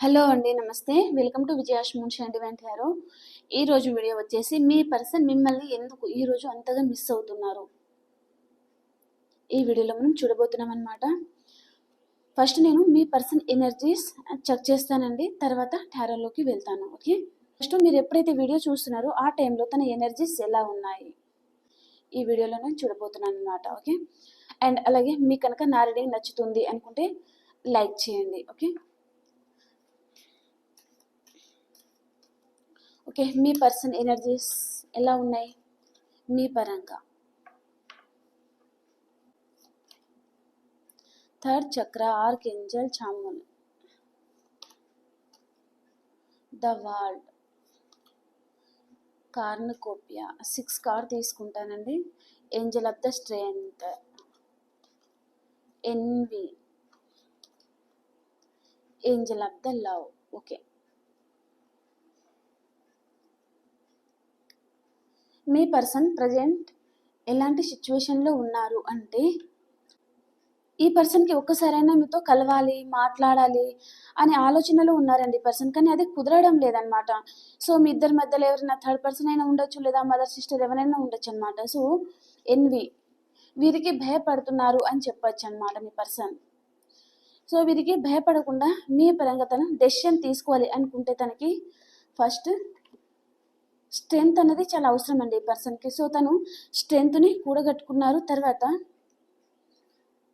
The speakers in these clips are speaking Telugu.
హలో అండి, నమస్తే. వెల్కమ్ టు విజయాష్ మూన్షి అండ్ ఈవెంట్ హీరో. ఈరోజు వీడియో వచ్చేసి మీ పర్సన్ మిమ్మల్ని ఎందుకు ఈరోజు అంతగా మిస్ అవుతున్నారు ఈ వీడియోలో మనం చూడబోతున్నాం అనమాట. ఫస్ట్ నేను మీ పర్సన్ ఎనర్జీస్ చెక్ చేస్తానండి, తర్వాత టారోలోకి వెళ్తాను. ఓకే, ఫస్ట్ మీరు ఎప్పుడైతే వీడియో చూస్తున్నారో ఆ టైంలో తన ఎనర్జీస్ ఎలా ఉన్నాయి ఈ వీడియోలో నేను చూడబోతున్నాను అనమాట. ఓకే, అండ్ అలాగే మీకు కనుక నా రీడింగ్ నచ్చుతుంది అనుకుంటే లైక్ చేయండి. ఓకే, మీ పర్సన్ ఎనర్జీస్ ఎలా ఉన్నాయి మీ పరంగా? థర్డ్ చక్ర, archangel Chamuel, the world, cornucopia. 6 card తీసుకుంటానండి. Angel of the strength, envy, angel of the love. Okay, మీ పర్సన్ ప్రజెంట్ ఎలాంటి సిచ్యువేషన్లో ఉన్నారు అంటే, ఈ పర్సన్కి ఒక్కసారైనా మీతో కలవాలి, మాట్లాడాలి అనే ఆలోచనలో ఉన్నారండి పర్సన్, కానీ అది కుదరడం లేదనమాట. సో మీ ఇద్దరి మధ్యలో ఎవరైనా థర్డ్ పర్సన్ అయినా ఉండొచ్చు, లేదా మదర్ సిస్టర్ ఎవరైనా ఉండొచ్చు అనమాట. సో ఎన్వి, వీరికి భయపడుతున్నారు అని చెప్పొచ్చు అనమాట మీ పర్సన్. సో వీరికి భయపడకుండా మీ పరంగా తను డెసిషన్ తీసుకోవాలి అనుకుంటే తనకి ఫస్ట్ స్ట్రెంగ్త్ అనేది చాలా అవసరం అండి ఈ పర్సన్కి. సో తను స్ట్రెంగ్త్ని కూడగట్టుకున్నారు. తర్వాత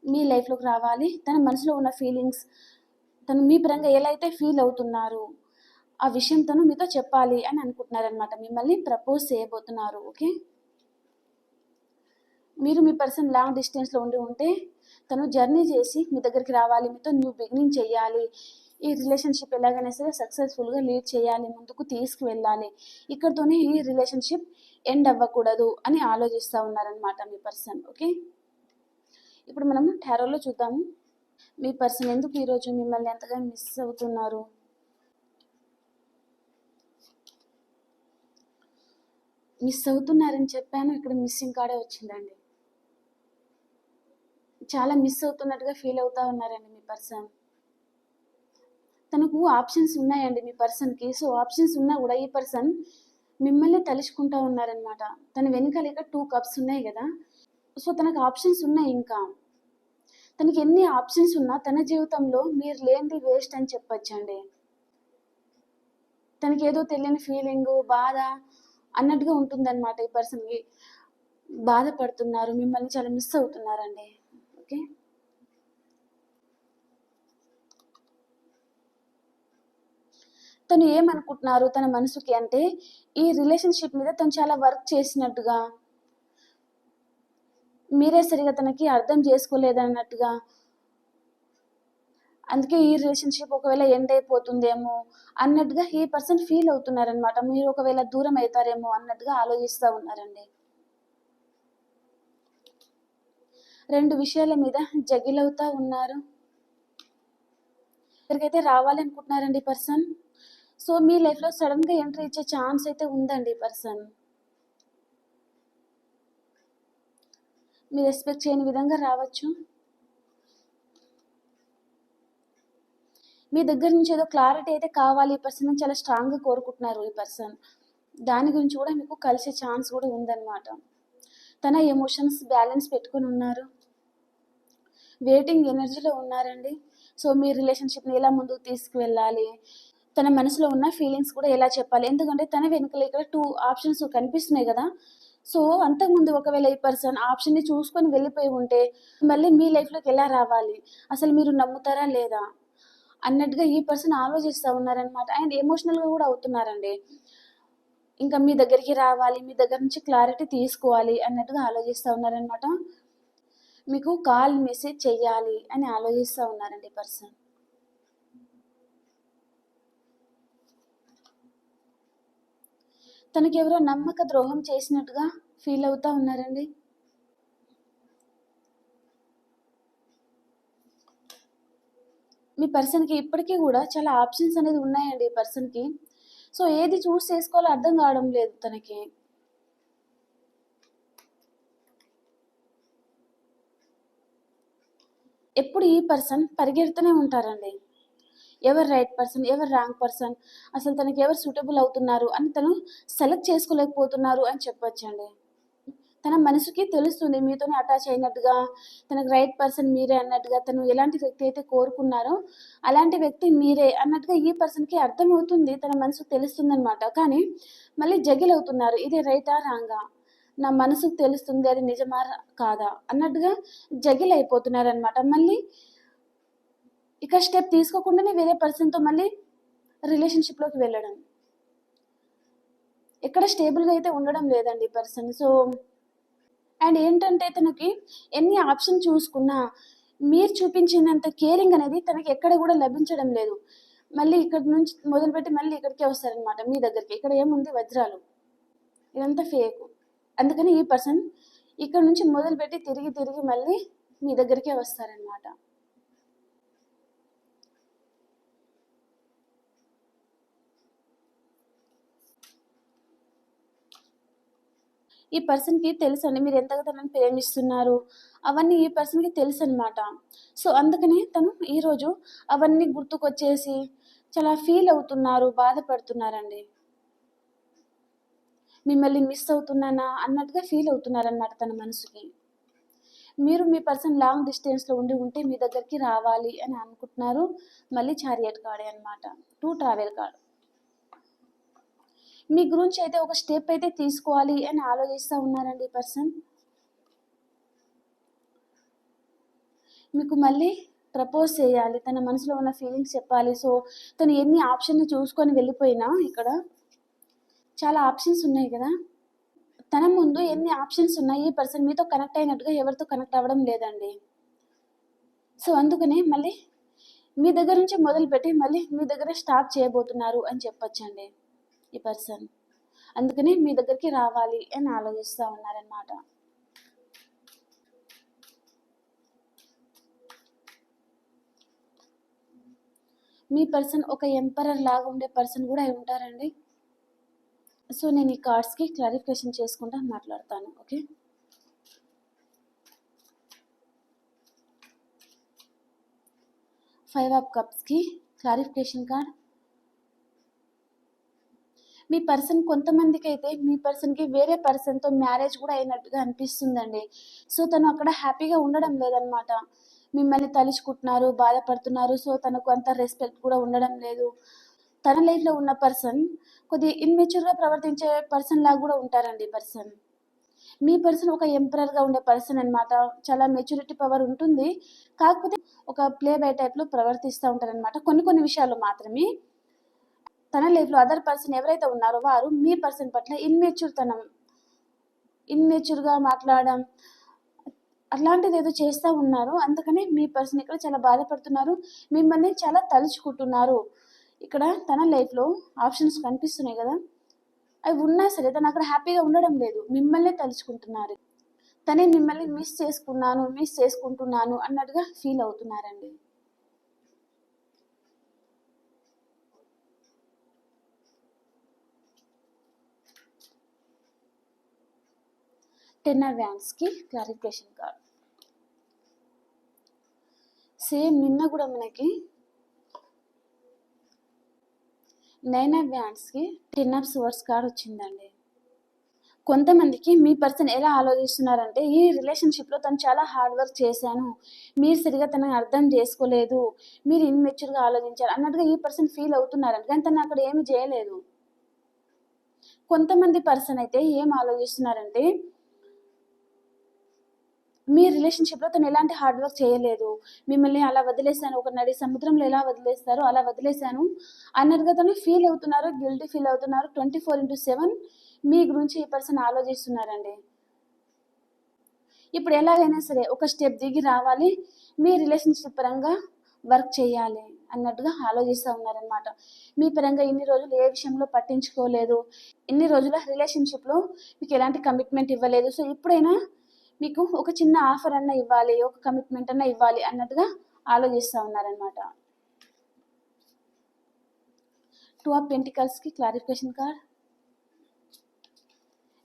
మీ లైఫ్లోకి రావాలి. తన మనసులో ఉన్న ఫీలింగ్స్, తను మీ పరంగా ఎలా అయితే ఫీల్ అవుతున్నారు ఆ విషయం తను మీతో చెప్పాలి అని అనుకుంటున్నారనమాట. మిమ్మల్ని ప్రపోజ్ చేయబోతున్నారు. ఓకే, మీరు మీ పర్సన్ లాంగ్ డిస్టెన్స్లో ఉంటే తను జర్నీ చేసి మీ దగ్గరికి రావాలి, మీతో న్యూ బిగినింగ్ చేయాలి, ఈ రిలేషన్షిప్ ఎలాగైనా సరే సక్సెస్ఫుల్గా లీడ్ చేయాలి, ముందుకు తీసుకువెళ్ళాలి, ఇక్కడితోనే ఈ రిలేషన్షిప్ ఎండ్ అవ్వకూడదు అని ఆలోచిస్తూ ఉన్నారనమాట మీ పర్సన్. ఓకే, ఇప్పుడు మనం టారోలో చూద్దాము మీ పర్సన్ ఎందుకు ఈరోజు మిమ్మల్ని ఎంతగా మిస్ అవుతున్నారు. మిస్ అవుతున్నారని చెప్పాను, ఇక్కడ మిస్సింగ్ కార్డే వచ్చిందండి. చాలా మిస్ అవుతున్నట్టుగా ఫీల్ అవుతా ఉన్నారండి మీ పర్సన్. తనకు ఆప్షన్స్ ఉన్నాయండి మీ పర్సన్కి. సో ఆప్షన్స్ ఉన్నా కూడా ఈ పర్సన్ మిమ్మల్ని తలుచుకుంటూ ఉన్నారనమాట. తన వెనుకాల ఇక 2 కప్స్ ఉన్నాయి కదా. సో తనకు ఆప్షన్స్ ఉన్నాయి. ఇంకా తనకి ఎన్ని ఆప్షన్స్ ఉన్నా తన జీవితంలో మీరు లేనిది వేస్ట్ అని చెప్పొచ్చండి. తనకి ఏదో తెలియని ఫీలింగ్, బాధ అన్నట్టుగా ఉంటుందన్నమాట. ఈ పర్సన్కి బాధపడుతున్నారు, మిమ్మల్ని చాలా మిస్ అవుతున్నారండి. ఓకే, తను ఏమనుకుంటున్నారు తన మనసుకి అంటే, ఈ రిలేషన్షిప్ మీద తను చాలా వర్క్ చేసినట్టుగా, మీరే సరిగా తనకి అర్థం చేసుకోలేదన్నట్టుగా, అందుకే ఈ రిలేషన్షిప్ ఒకవేళ ఎండ్ అయిపోతుందేమో అన్నట్టుగా ఈ పర్సన్ ఫీల్ అవుతున్నారనమాట. మీరు ఒకవేళ దూరం అవుతారేమో అన్నట్టుగా ఆలోచిస్తూ ఉన్నారండి. 2 విషయాల మీద జగిల్ అవుతా ఉన్నారు. ఇక్కడికైతే రావాలనుకుంటున్నారండి పర్సన్. సో మీ లైఫ్లో సడన్గా ఎంట్రీ ఇచ్చే ఛాన్స్ అయితే ఉందండి ఈ పర్సన్. మీరు ఎక్స్పెక్ట్ చేయని విధంగా రావచ్చు. మీ దగ్గర నుంచి ఏదో క్లారిటీ అయితే కావాలి ఈ పర్సన్, చాలా స్ట్రాంగ్గా కోరుకుంటున్నారు ఈ పర్సన్. దాని గురించి కూడా మీకు కలిసే ఛాన్స్ కూడా ఉందన్నమాట. తన ఎమోషన్స్ బ్యాలెన్స్ పెట్టుకొని ఉన్నారు, వెయిటింగ్ ఎనర్జీలో ఉన్నారండి. సో మీ రిలేషన్షిప్ని ఎలా ముందుకు తీసుకువెళ్ళాలి, తన మనసులో ఉన్న ఫీలింగ్స్ కూడా ఎలా చెప్పాలి. ఎందుకంటే తన వెనుకలు ఇక్కడ 2 ఆప్షన్స్ కనిపిస్తున్నాయి కదా. సో అంతకుముందు ఒకవేళ ఈ పర్సన్ ఆప్షన్ని చూసుకొని వెళ్ళిపోయి ఉంటే మళ్ళీ మీ లైఫ్లోకి ఎలా రావాలి, అసలు మీరు నమ్ముతారా లేదా అన్నట్టుగా ఈ పర్సన్ ఆలోచిస్తూ ఉన్నారనమాట. అండ్ ఎమోషనల్గా కూడా అవుతున్నారండి. ఇంకా మీ దగ్గరికి రావాలి, మీ దగ్గర నుంచి క్లారిటీ తీసుకోవాలి అన్నట్టుగా ఆలోచిస్తూ ఉన్నారనమాట. మీకు కాల్ మెసేజ్ చెయ్యాలి అని ఆలోచిస్తూ ఉన్నారండి పర్సన్. తనకి ఎవరో నమ్మక ద్రోహం చేసినట్టుగా ఫీల్ అవుతూ ఉన్నారండి. మీ పర్సన్కి ఇప్పటికీ కూడా చాలా ఆప్షన్స్ అనేది ఉన్నాయండి ఈ పర్సన్కి. సో ఏది చూస్ చేసుకోవాలో అర్థం కావడం లేదు తనకి. ఎప్పుడు ఈ పర్సన్ పరిగెడుతూనే ఉంటారండి. ఎవరు రైట్ పర్సన్, ఎవరు రాంగ్ పర్సన్, అసలు తనకి ఎవరు సూటబుల్ అవుతున్నారు అని తను సెలెక్ట్ చేసుకోలేకపోతున్నారు అని చెప్పొచ్చండి. తన మనసుకి తెలుస్తుంది మీతోనే అటాచ్ అయినట్టుగా, తనకు రైట్ పర్సన్ మీరే అన్నట్టుగా, తను ఎలాంటి వ్యక్తి అయితే కోరుకున్నారో అలాంటి వ్యక్తి మీరే అన్నట్టుగా ఈ పర్సన్కి అర్థమవుతుంది, తన మనసుకు తెలుస్తుందనమాట. కానీ మళ్ళీ జగిల్ అవుతున్నారు, ఇది రైటా రాంగా, నా మనసుకు తెలుస్తుంది అది నిజమా కాదా అన్నట్టుగా జగిల్ అయిపోతున్నారనమాట. మళ్ళీ ఇక స్టెప్ తీసుకోకుండానే వేరే పర్సన్తో మళ్ళీ రిలేషన్షిప్లోకి వెళ్ళడం, ఎక్కడ స్టేబుల్గా అయితే ఉండడం లేదండి పర్సన్. సో అండ్ ఏంటంటే తనకి ఎన్ని ఆప్షన్ చూసుకున్నా మీరు చూపించినంత కేరింగ్ అనేది తనకి ఎక్కడ కూడా లభించడం లేదు. మళ్ళీ ఇక్కడ నుంచి మొదలుపెట్టి మళ్ళీ ఇక్కడికే వస్తారనమాట మీ దగ్గరికి. ఇక్కడ ఏముంది, వజ్రాలు, ఇదంతా ఫేక్. అందుకని ఈ పర్సన్ ఇక్కడ నుంచి మొదలుపెట్టి తిరిగి తిరిగి మళ్ళీ మీ దగ్గరికే వస్తారనమాట. ఈ పర్సన్కి తెలుసండి మీరు ఎంతగా తనని ప్రేమిస్తున్నారు, అవన్నీ ఈ పర్సన్కి తెలుసు అనమాట. సో అందుకని తను ఈరోజు అవన్నీ గుర్తుకొచ్చేసి చాలా ఫీల్ అవుతున్నారు, బాధపడుతున్నారండి. మిమ్మల్ని మిస్ అవుతున్నానా అన్నట్టుగా ఫీల్ అవుతున్నారన్నమాట తన మనసుకి. మీరు మీ పర్సన్ లాంగ్ డిస్టెన్స్లో ఉంటే మీ దగ్గరికి రావాలి అని అనుకుంటున్నారు. మళ్ళీ చారియట్ కార్డే అనమాట, 2 ట్రావెల్ కార్డ్. మీ గురించి అయితే ఒక స్టెప్ అయితే తీసుకోవాలి అని ఆలోచిస్తూ ఉన్నారండి ఈ పర్సన్. మీకు మళ్ళీ ప్రపోజ్ చేయాలి, తన మనసులో ఉన్న ఫీలింగ్స్ చెప్పాలి. సో తను ఎన్ని ఆప్షన్ని చూసుకొని వెళ్ళిపోయినా, ఇక్కడ చాలా ఆప్షన్స్ ఉన్నాయి కదా, తన ముందు ఎన్ని ఆప్షన్స్ ఉన్నాయి, ఈ పర్సన్ మీతో కనెక్ట్ అయినట్టుగా ఎవరితో కనెక్ట్ అవ్వడం లేదండి. సో అందుకనే మళ్ళీ మీ దగ్గర నుంచి మొదలుపెట్టి మళ్ళీ మీ దగ్గర స్టాప్ చేయబోతున్నారు అని చెప్పొచ్చండి ఈ పర్సన్. అందుకని మీ దగ్గరికి రావాలి అని ఆలోచిస్తూ ఉన్నారనమాట. మీ పర్సన్ ఒక ఎంపరర్ లాగా ఉండే పర్సన్ కూడా అయి ఉంటారండి. సో నేను ఈ కార్డ్స్కి క్లారిఫికేషన్ చేసుకుంటా మాట్లాడతాను. ఓకే, 5 ఆఫ్ కప్స్కి క్లారిఫికేషన్ కార్డ్. మీ పర్సన్ కొంతమందికి అయితే మీ పర్సన్కి వేరే పర్సన్తో మ్యారేజ్ కూడా అయినట్టుగా అనిపిస్తుందండి. సో తను అక్కడ హ్యాపీగా ఉండడం లేదనమాట. మిమ్మల్ని తలుచుకుంటున్నారు, బాధపడుతున్నారు. సో తనకు అంత రెస్పెక్ట్ కూడా ఉండడం లేదు. తన లైఫ్లో ఉన్న పర్సన్ కొద్దిగా ఇన్మెచ్యూర్గా ప్రవర్తించే పర్సన్ లాగా కూడా ఉంటారండి పర్సన్. మీ పర్సన్ ఒక ఎంపరర్గా ఉండే పర్సన్ అనమాట. చాలా మెచ్యూరిటీ పవర్ ఉంటుంది, కాకపోతే ఒక ప్లే బై టైప్లో ప్రవర్తిస్తూ ఉంటారనమాట కొన్ని విషయాలు మాత్రమే. తన లైఫ్లో అదర్ పర్సన్ ఎవరైతే ఉన్నారో వారు మీ పర్సన్ పట్ల ఇన్మెచ్యూర్గా మాట్లాడడం అట్లాంటిది ఏదో చేస్తూ ఉన్నారు. అందుకనే మీ పర్సన్ ఇక్కడ చాలా బాధపడుతున్నారు, మిమ్మల్ని చాలా తలుచుకుంటున్నారు. ఇక్కడ తన లైఫ్లో ఆప్షన్స్ కనిపిస్తున్నాయి కదా, అవి ఉన్నా సరే తను అక్కడ హ్యాపీగా ఉండడం లేదు, మిమ్మల్ని తలుచుకుంటున్నారు. తనే మిమ్మల్ని మిస్ చేసుకుంటున్నాను అన్నట్టుగా ఫీల్ అవుతున్నారండి. టెన్ ఆఫ్ వ్యాండ్స్కి క్లారిఫికేషన్ కార్డ్. సేమ్ నిన్న కూడా మనకి 9 ఆఫ్ వ్యాండ్స్కి 10 ఆఫ్ స్వర్డ్స్ కార్డ్ వచ్చిందండి. కొంతమందికి మీ పర్సన్ ఎలా ఆలోచిస్తున్నారంటే, ఈ రిలేషన్షిప్లో తను చాలా హార్డ్ వర్క్ చేశాను, మీరు సరిగా తనని అర్థం చేసుకోలేదు, మీరు ఇన్మెచ్యూర్గా ఆలోచించారు అన్నట్టుగా ఈ పర్సన్ ఫీల్ అవుతున్నారండి. కానీ తను అక్కడ ఏమి చేయలేదు. కొంతమంది పర్సన్ అయితే ఏం ఆలోచిస్తున్నారంటే, మీ రిలేషన్షిప్లో తను ఎలాంటి హార్డ్ వర్క్ చేయలేదు, మిమ్మల్ని అలా వదిలేశాను, ఒక నడి సముద్రంలో ఎలా వదిలేస్తారో అలా వదిలేశాను అన్నట్టుగా తను ఫీల్ అవుతున్నారు, గిల్టీ ఫీల్ అవుతున్నారు. 24/7 మీ గురించి ఈ పర్సన్ ఆలోచిస్తున్నారండి. ఇప్పుడు ఎలాగైనా సరే ఒక స్టెప్ దిగి రావాలి, మీ రిలేషన్షిప్ పరంగా వర్క్ చేయాలి అన్నట్టుగా ఆలోచిస్తూ ఉన్నారనమాట. మీ పరంగా ఇన్ని రోజులు ఏ విషయంలో పట్టించుకోలేదు, ఇన్ని రోజుల రిలేషన్షిప్లో మీకు ఎలాంటి కమిట్మెంట్ ఇవ్వలేదు. సో ఇప్పుడైనా మీకు ఒక చిన్న ఆఫర్ అన్న ఇవ్వాలి, ఒక కమిట్మెంట్ అన్న ఇవ్వాలి అన్నట్టుగా ఆలోచిస్తూ ఉన్నారనమాట. 2 ఆఫ్ పెంటికల్స్కి క్లారిఫికేషన్ కార్డ్.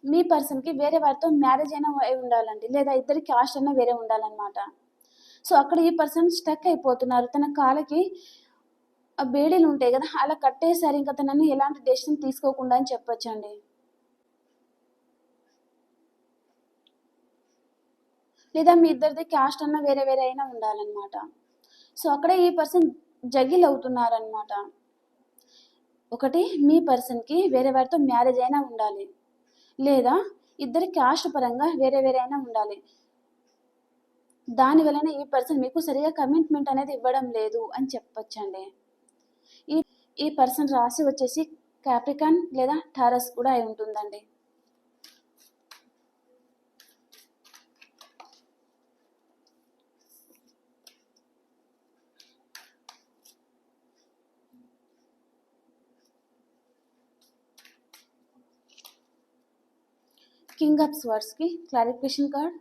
మీ పర్సన్కి వేరే వారితో మ్యారేజ్ అయినా ఉండాలండి, లేదా ఇద్దరి క్యాస్ట్ అయినా వేరే ఉండాలన్నమాట. సో అక్కడ ఈ పర్సన్ స్టక్ అయిపోతున్నారు, తన కాళ్ళకి ఆ బేడీలు ఉంటాయి కదా, అలా కట్టేసారు ఇంకా తనని ఎలాంటి డెసిషన్ తీసుకోకుండా అని చెప్పొచ్చండి. లేదా మీ ఇద్దరిది క్యాస్ట్ అన్న వేరే వేరే అయినా ఉండాలన్నమాట. సో అక్కడే ఈ పర్సన్ జగిల్ అవుతున్నారనమాట. ఒకటి మీ పర్సన్కి వేరే వారితో మ్యారేజ్ అయినా ఉండాలి, లేదా ఇద్దరి క్యాస్ట్ పరంగా వేరే వేరే అయినా ఉండాలి. దానివలన ఈ పర్సన్ మీకు సరిగా కమిట్మెంట్ అనేది ఇవ్వడం లేదు అని చెప్పొచ్చండి. ఈ ఈ పర్సన్ రాశి వచ్చేసి క్యాప్రికాన్ లేదా టారస్ కూడా అయి ఉంటుందండి. కింగ్ ఆఫ్ స్వర్డ్స్కి clarification card,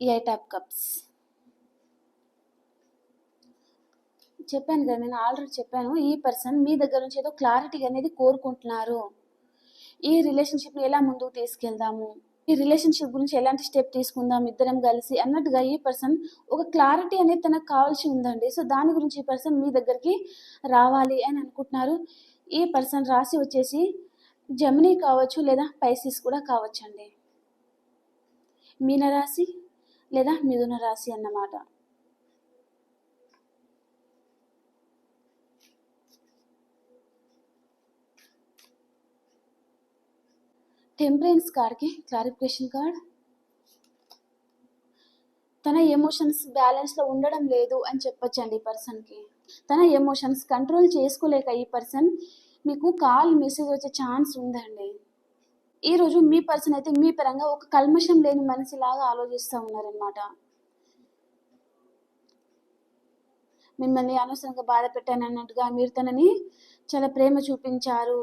eight of cups. చెప్పాను కదా, నేను ఆల్రెడీ చెప్పాను, ఈ పర్సన్ మీ దగ్గర నుంచి ఏదో క్లారిటీ అనేది కోరుకుంటున్నారు. ఈ రిలేషన్షిప్ని ఎలా ముందుకు తీసుకెళ్దాము, ఈ రిలేషన్షిప్ గురించి ఎలాంటి స్టెప్ తీసుకుందాం ఇద్దరం కలిసి అన్నట్టుగా ఈ పర్సన్ ఒక క్లారిటీ అనేది తనకు కావాల్సి ఉందండి. సో దాని గురించి ఈ పర్సన్ మీ దగ్గరికి రావాలి అని అనుకుంటున్నారు. ఈ పర్సన్ రాశి వచ్చేసి జెమినీ కావచ్చు, లేదా పైసిస్ కూడా కావచ్చండి. మీనరాశి లేదా మిథున రాశి అన్నమాట. టెంపరెన్స్ కార్డ్కి క్లారిఫికేషన్ కార్డ్, తన ఎమోషన్స్ బ్యాలెన్స్లో ఉండడం లేదు అని చెప్పొచ్చండి. ఈ పర్సన్కి తన ఎమోషన్స్ కంట్రోల్ చేసుకోలేక ఈ పర్సన్ మీకు కాల్ మెసేజ్ వచ్చే ఛాన్స్ ఉందండి. ఈరోజు మీ పర్సన్ అయితే మీ పరంగా ఒక కల్మషం లేని మనిషిలాగా ఆలోచిస్తూ ఉన్నారనమాట. మిమ్మల్ని అనవసరంగా బాధ పెట్టాను అన్నట్టుగా మీరు తనని చాలా ప్రేమ చూపించారు,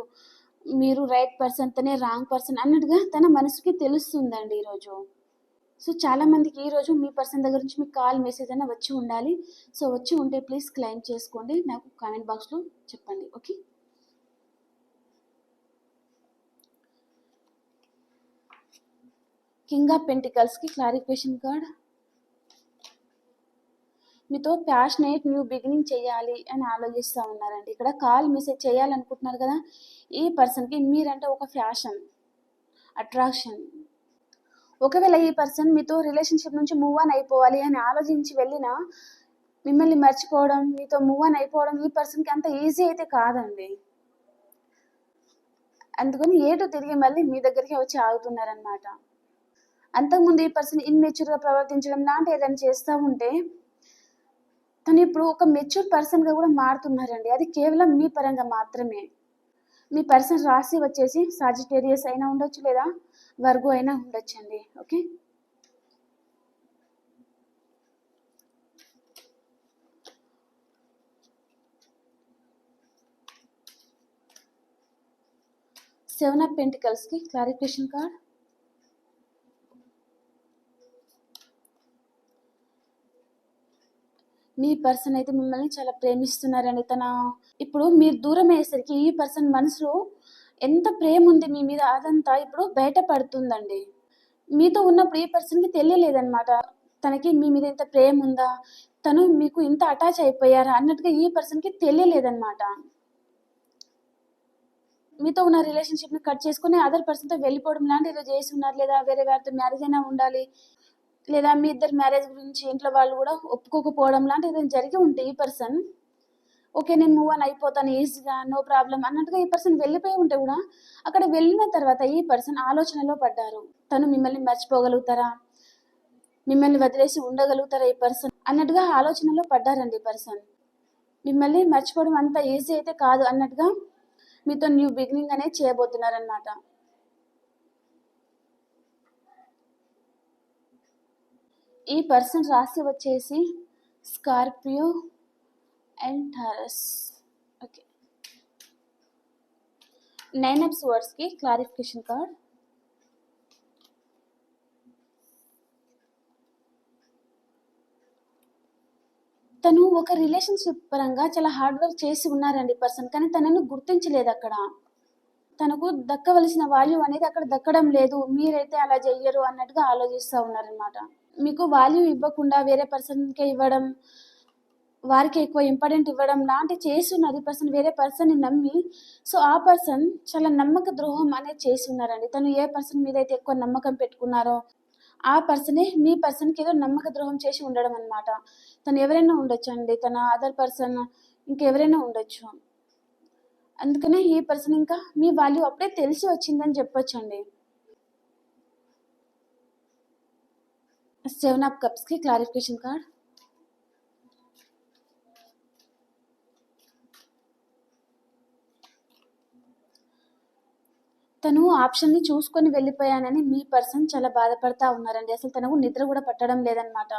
మీరు రైట్ పర్సన్ తనే రాంగ్ పర్సన్ అన్నట్టుగా తన మనసుకి తెలుస్తుందండి ఈరోజు. సో చాలామందికి ఈరోజు మీ పర్సన్ దగ్గర నుంచి మీకు కాల్ మెసేజ్ అయినా వచ్చి ఉండాలి. సో వచ్చి ఉంటే ప్లీజ్ క్లెయిమ్ చేసుకోండి, నాకు కామెంట్ బాక్స్లో చెప్పండి. ఓకే, కింగ్ ఆఫ్ పెంటికల్స్కి క్లారిఫికేషన్ కార్డ్, మీతో ప్యాషనేట్ న్యూ బిగినింగ్ చేయాలి అని ఆలోచిస్తూ ఉన్నారండి. ఇక్కడ కాల్ మెసేజ్ చేయాలనుకుంటున్నారు కదా, ఈ పర్సన్కి మీరంటే ఒక ఫ్యాషన్, అట్రాక్షన్. ఒకవేళ ఈ పర్సన్ మీతో రిలేషన్షిప్ నుంచి మూవ్ ఆన్ అయిపోవాలి అని ఆలోచించి వెళ్ళినా మిమ్మల్ని మర్చిపోవడం, మీతో మూవ్ ఆన్ అయిపోవడం ఈ పర్సన్కి అంత ఈజీ అయితే కాదండి. అందుకని ఏటో తిరిగి మళ్ళీ మీ దగ్గరికి వచ్చి ఆగుతున్నారనమాట. అంతకుముందు ఈ పర్సన్ ఇన్మెచ్యూర్గా ప్రవర్తించడం లాంటి ఏదైనా చేస్తూ ఉంటే తను ఇప్పుడు ఒక మెచ్యూర్ పర్సన్గా కూడా మారుతున్నారండి. అది కేవలం మీ పరంగా మాత్రమే. మీ పర్సన్ రాశి వచ్చేసి సాజిటేరియస్ అయినా ఉండొచ్చు, లేదా వర్గో అయినా ఉండొచ్చండి. ఓకే, సెవెన్ ఆఫ్ పెంటికల్స్కి క్లారిఫికేషన్ కార్డ్, మీ పర్సన్ అయితే మిమ్మల్ని చాలా ప్రేమిస్తున్నారండి. ఇప్పుడు మీరు దూరం అయ్యేసరికి ఈ పర్సన్ మనసులో ఎంత ప్రేమ ఉంది మీ మీద అదంతా ఇప్పుడు బయటపడుతుందండి. మీతో ఉన్నప్పుడు ఈ పర్సన్కి తెలియలేదన్నమాట, తనకి మీ మీద ఇంత ప్రేమ ఉందా, తను మీకు ఇంత అటాచ్ అయిపోయారా అన్నట్టుగా ఈ పర్సన్కి తెలియలేదన్నమాట. మీతో ఉన్న రిలేషన్షిప్ని కట్ చేసుకుని అదర్ పర్సన్తో వెళ్ళిపోవడం లాంటి ఏదో చేసి ఉన్నారు, లేదా వేరే వారితో మ్యారేజ్ అయినా ఉండాలి, లేదా మీ ఇద్దరు మ్యారేజ్ గురించి ఇంట్లో వాళ్ళు కూడా ఒప్పుకోకపోవడం లాంటి ఏదైనా జరిగి ఉంటే ఈ పర్సన్ ఓకే నేను మూవ్ ఆన్ అయిపోతాను ఈజీగా నో ప్రాబ్లం అన్నట్టుగా ఈ పర్సన్ వెళ్ళిపోయి ఉంటే కూడా అక్కడ వెళ్ళిన తర్వాత ఈ పర్సన్ ఆలోచనలో పడ్డారు, తను మిమ్మల్ని మర్చిపోగలుగుతారా, మిమ్మల్ని వదిలేసి ఉండగలుగుతారా ఈ పర్సన్ అన్నట్టుగా ఆలోచనలో పడ్డారండి. ఈ పర్సన్ మిమ్మల్ని మర్చిపోవడం అంత ఈజీ అయితే కాదు అన్నట్టుగా మీతో న్యూ బిగినింగ్ అనేది చేయబోతున్నారనమాట. ఈ పర్సన్ రాశి వచ్చేసి Scorpio and Taurus. Okay, nine of స్వర్డ్స్కి క్లారిఫికేషన్ కార్డ్, తను ఒక రిలేషన్షిప్ పరంగా చాలా హార్డ్ వర్క్ చేసి ఉన్నారండి పర్సన్, కానీ తనను గుర్తించలేదు. అక్కడ తనకు దక్కవలసిన వాల్యూ అనేది అక్కడ దక్కడం లేదు, మీరైతే అలా చెయ్యరు అన్నట్టుగా ఆలోచిస్తూ ఉన్నారనమాట. మీకు వాల్యూ ఇవ్వకుండా వేరే పర్సన్‌కే ఇవ్వడం, వారికి ఎక్కువ ఇంపార్టెంట్ ఇవ్వడం లాంటివి చేస్తున్నారు ఈ పర్సన్. వేరే పర్సన్‌ని నమ్మి, సో, ఆ పర్సన్ చాలా నమ్మక ద్రోహం అనేది చేసున్నారండి. తను ఏ పర్సన్ మీదైతే ఎక్కువ నమ్మకం పెట్టుకున్నారో, ఆ పర్సనే మీ పర్సన్‌కి ఏదో నమ్మక ద్రోహం చేసి ఉండడం అనమాట. తను ఎవరైనా ఉండొచ్చండి. తన అదర్ పర్సన్ ఇంకెవరైనా ఉండొచ్చు. అందుకనే ఈ పర్సన్ ఇంకా మీ వాల్యూ అప్పుడే తెలిసి వచ్చిందని చెప్పొచ్చండి. 7 ఆఫ్ కప్స్‌కి క్లారిఫికేషన్ కార్డ్. తను ఆప్షన్‌ని చూసుకొని వెళ్ళిపోయానని మీ పర్సన్ చాలా బాధపడతా ఉన్నారండి. అసలు తనకు నిద్ర కూడా పట్టడం లేదనమాట.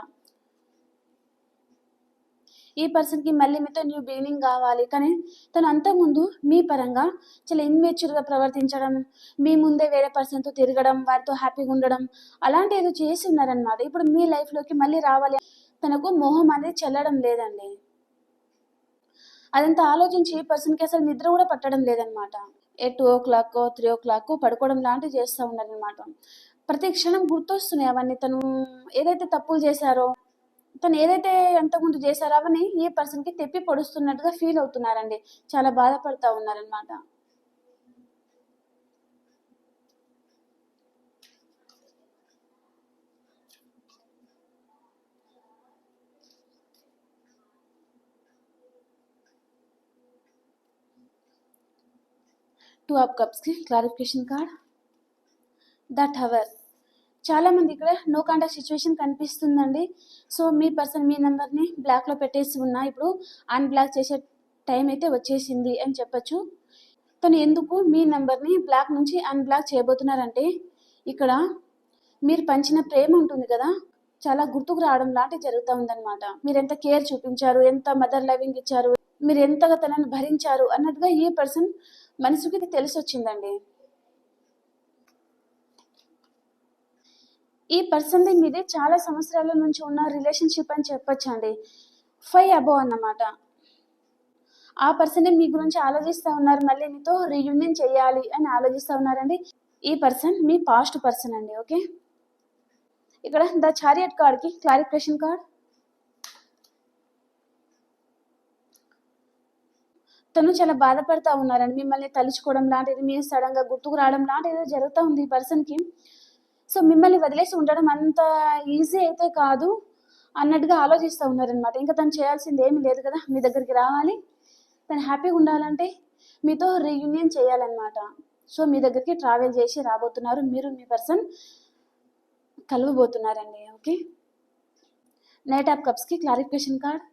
ఈ పర్సన్‌కి మళ్ళీ మీతో న్యూ బిగినింగ్ కావాలి. కానీ తను అంతకుముందు మీ పరంగా చాలా ఇమ్మెచ్యూర్‌గా ప్రవర్తించడం, మీ ముందే వేరే పర్సన్‌తో తిరగడం, వారితో హ్యాపీగా ఉండడం అలాంటివి ఏదో చేసి ఉన్నారనమాట. ఇప్పుడు మీ లైఫ్‌లోకి మళ్ళీ రావాలి తనకు మోహం అనేది చెల్లడం లేదండి. అదంతా ఆలోచించి ఈ పర్సన్‌కి అసలు నిద్ర కూడా పట్టడం లేదనమాట. 2:00, 3:00 పడుకోవడం లాంటివి చేస్తూ ఉన్నారనమాట. ప్రతి క్షణం గుర్తొస్తున్నాయి అవన్నీ. తను ఏదైతే తప్పులు చేశారో, తను ఏదైతే అంతకుముందు చేశారో అవన్నీ ఈ పర్సన్‌కి తెప్పి పొడుస్తున్నట్టుగా ఫీల్ అవుతున్నారండి. చాలా బాధపడతా ఉన్నారనమాట. టూ ఆఫ్ కప్స్‌కి క్లారిఫికేషన్ కార్డ్. The tower. చాలామంది ఇక్కడ నో కాంటాక్ట్ సిచ్యువేషన్ కనిపిస్తుందండి. సో, మీ పర్సన్ మీ నెంబర్‌ని బ్లాక్‌లో పెట్టేసి ఉన్నా. ఇప్పుడు అన్‌బ్లాక్ చేసే టైం అయితే వచ్చేసింది అని చెప్పొచ్చు. తను ఎందుకు మీ నెంబర్‌ని బ్లాక్ నుంచి అన్‌బ్లాక్ చేయబోతున్నారంటే, ఇక్కడ మీరు పంచిన ప్రేమ ఉంటుంది కదా! చాలా గుర్తుకు రావడం లాంటిది జరుగుతా ఉందనమాట. మీరెంత కేర్ చూపించారు, ఎంత మదర్ లవింగ్ ఇచ్చారు, మీరు ఎంతగా తనని భరించారు అన్నట్టుగా ఈ పర్సన్ మనసుకి తెలిసొచ్చిందండి. ఈ పర్సన్‌ది మీది చాలా సంవత్సరాల నుంచి ఉన్న రిలేషన్‌షిప్ అని చెప్పొచ్చండి. 5 అబోవ్ అన్నమాట. ఆ పర్సనే మీ గురించి ఆలోచిస్తా ఉన్నారు. మళ్ళీ మీతో రీయూనియన్ చేయాలి అని ఆలోచిస్తా ఉన్నారండి. ఈ పర్సన్ మీ పాస్ట్ పర్సన్ అండి. ఓకే. ఇక్కడ ద చారియట్ కార్డ్‌కి క్లారిఫికేషన్ కార్డ్. తను చాలా బాధపడతా ఉన్నారండి. మిమ్మల్ని తలుచుకోవడం లాంటిది, మీరు సడన్‌గా గుర్తుకు రావడం లాంటిది ఏదో జరుగుతా ఉంది ఈ పర్సన్‌కి. సో, మిమ్మల్ని వదిలేసి ఉండడం అంత ఈజీ అయితే కాదు అన్నట్టుగా ఆలోచిస్తా ఉన్నారనమాట. ఇంకా తను చేయాల్సింది ఏమీ లేదు కదా! మీ దగ్గరికి రావాలి. తను హ్యాపీగా ఉండాలంటే మీతో రీయూనియన్ చేయాలన్నమాట. సో, మీ దగ్గరికి ట్రావెల్ చేసి రాబోతున్నారు. మీరు మీ పర్సన్ కలవబోతున్నారండి. ఓకే. నైట్ ఆఫ్ కప్స్‌కి క్లారిఫికేషన్ కార్డ్.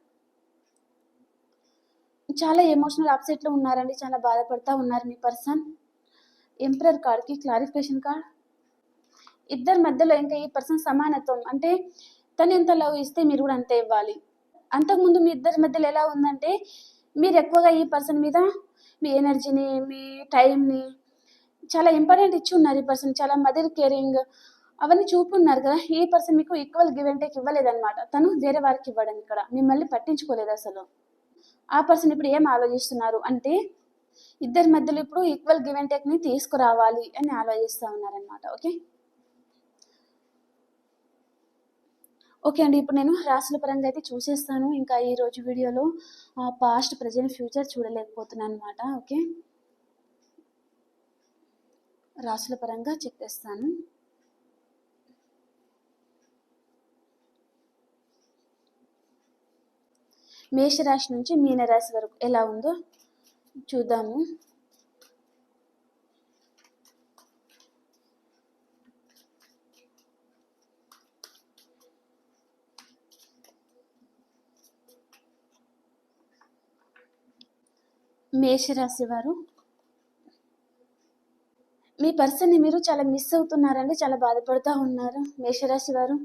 చాలా ఎమోషనల్ అప్సెట్‌లో ఉన్నారండి. చాలా బాధపడతా ఉన్నారు మీ పర్సన్. ఎంపరర్ కార్డ్‌కి క్లారిఫికేషన్ కార్డ్. ఇద్దరి మధ్యలో ఇంకా ఈ పర్సన్ సమానత్వం అంటే తను ఎంత లవ్ ఇస్తే మీరు కూడా అంతే ఇవ్వాలి. అంతకుముందు మీ ఇద్దరి మధ్యలో ఎలా ఉందంటే మీరు ఎక్కువగా ఈ పర్సన్ మీద మీ ఎనర్జీని, మీ టైంని చాలా ఇంపార్టెంట్ ఇచ్చి ఉన్నారు. ఈ పర్సన్ చాలా మదర్ కేరింగ్ అవన్నీ చూపున్నారు కదా! ఈ పర్సన్ మీకు ఈక్వల్ గివ్ అండ్ టేక్ ఇవ్వలేదనమాట. తను వేరే వారికి ఇవ్వడం ఇక్కడ. మిమ్మల్ని పట్టించుకోలేదు అసలు. ఆ పర్సన్ ఇప్పుడు ఏం ఆలోచిస్తున్నారు అంటే ఇద్దరి మధ్యలో ఇప్పుడు ఈక్వల్ గివ్ అండ్ టేక్‌ని తీసుకురావాలి అని ఆలోచిస్తా ఉన్నారనమాట. ఓకే. ఓకే అండి. ఇప్పుడు నేను రాశుల పరంగా అయితే చూసేస్తాను. ఇంకా ఈరోజు వీడియోలో పాస్ట్, ప్రెజెంట్, ఫ్యూచర్ చూడలేకపోతున్నాననమాట. ఓకే. రాశుల పరంగా చెప్పేస్తాను. మేషరాశి నుంచి మీనరాశి వరకు ఎలా ఉందో చూద్దాము. మేషరాశి వారు మీ పర్సన్‌ని మీరు చాలా మిస్ అవుతున్నారండి. చాలా బాధపడతా ఉన్నారు మేషరాశి వారు.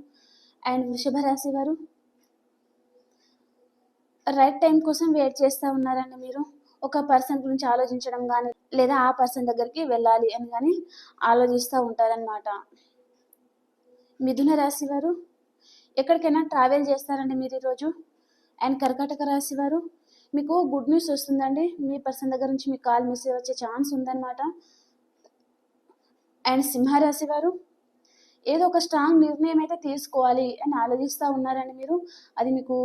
అండ్ వృషభ రాశి వారు రైట్ టైం కోసం వెయిట్ చేస్తా ఉన్నారండి మీరు. ఒక పర్సన్ గురించి ఆలోచించడం గానీ, లేదా ఆ పర్సన్ దగ్గరికి వెళ్ళాలి అని గానీ ఆలోచిస్తా ఉంటారనమాట. మిథున రాశి వారు ఎక్కడికైనా ట్రావెల్ చేస్తారండి మీరు ఈరోజు. అండ్ కర్కాటక రాశి వారు మీకు గుడ్ న్యూస్ వస్తుందండి. మీ పర్సన్ దగ్గర నుంచి మీకు కాల్, మెసేజ్ వచ్చే ఛాన్స్ ఉందన్నమాట. అండ్ సింహరాశి వారు ఏదో ఒక స్ట్రాంగ్ నిర్ణయం అయితే తీసుకోవాలి అని ఆలోచిస్తూ ఉన్నారండి మీరు. అది మీకు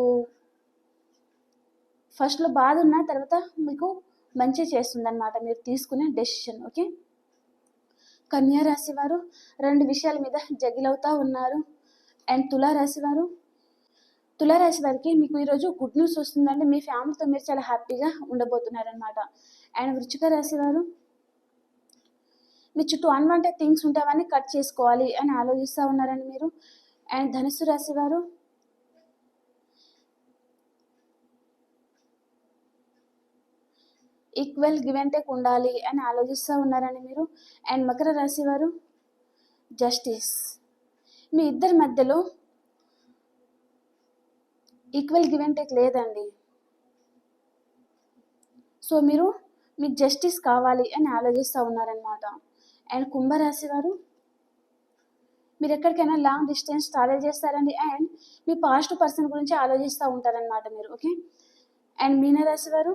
ఫస్ట్‌లో బాధ ఉన్న తర్వాత మీకు మంచి చేస్తుందన్నమాట మీరు తీసుకునే డెసిషన్. ఓకే. కన్యా రాశి వారు 2 విషయాల మీద జగిలవుతా ఉన్నారు. అండ్ తులారాశి వారికి మీకు ఈరోజు గుడ్ న్యూస్ వస్తుందండి. మీ ఫ్యామిలీతో మీరు చాలా హ్యాపీగా ఉండబోతున్నారనమాట. అండ్ వృశ్చిక రాశి వారు మీ చుట్టూ అన్వాంటెడ్ థింగ్స్ ఉంటావని కట్ చేసుకోవాలి అని ఆలోచిస్తూ ఉన్నారండి మీరు. అండ్ ధనుస్సు రాశి వారు ఈక్వల్ గివ్ అండ్ టేక్ ఉండాలి అని ఆలోచిస్తూ ఉన్నారండి మీరు. అండ్ మకర రాశి వారు జస్టిస్. మీ ఇద్దరి మధ్యలో ఈక్వల్ గివ్ అండ్ టేక్ లేదండి. సో మీకు జస్టిస్ కావాలి అని ఆలోచిస్తూ ఉన్నారనమాట. అండ్ కుంభరాశి వారు మీరు ఎక్కడికైనా లాంగ్ డిస్టెన్స్ ట్రావెల్ చేస్తారండి. అండ్ మీ పాస్ట్ పర్సన్ గురించి ఆలోచిస్తూ ఉంటారనమాట మీరు. ఓకే. అండ్ మీనరాశి వారు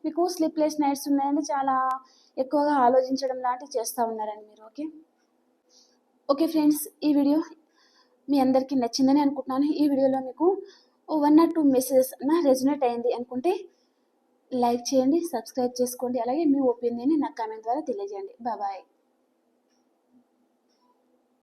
మీకు స్లీప్లెస్ నైట్స్ ఉన్నాయండి. చాలా ఎక్కువగా ఆలోచించడం లాంటివి చేస్తూ ఉన్నారండి మీరు. ఓకే ఫ్రెండ్స్, ఈ వీడియో మీ అందరికీ నచ్చిందని అనుకుంటున్నాను. ఈ వీడియోలో మీకు 1 or 2 మెసేజెస్ రెజొనేట్ అయింది అనుకుంటే లైక్ చేయండి, సబ్స్క్రైబ్ చేసుకోండి. అలాగే మీ ఒపీనియన్ని నాకు కామెంట్ ద్వారా తెలియజేయండి. బాయ్.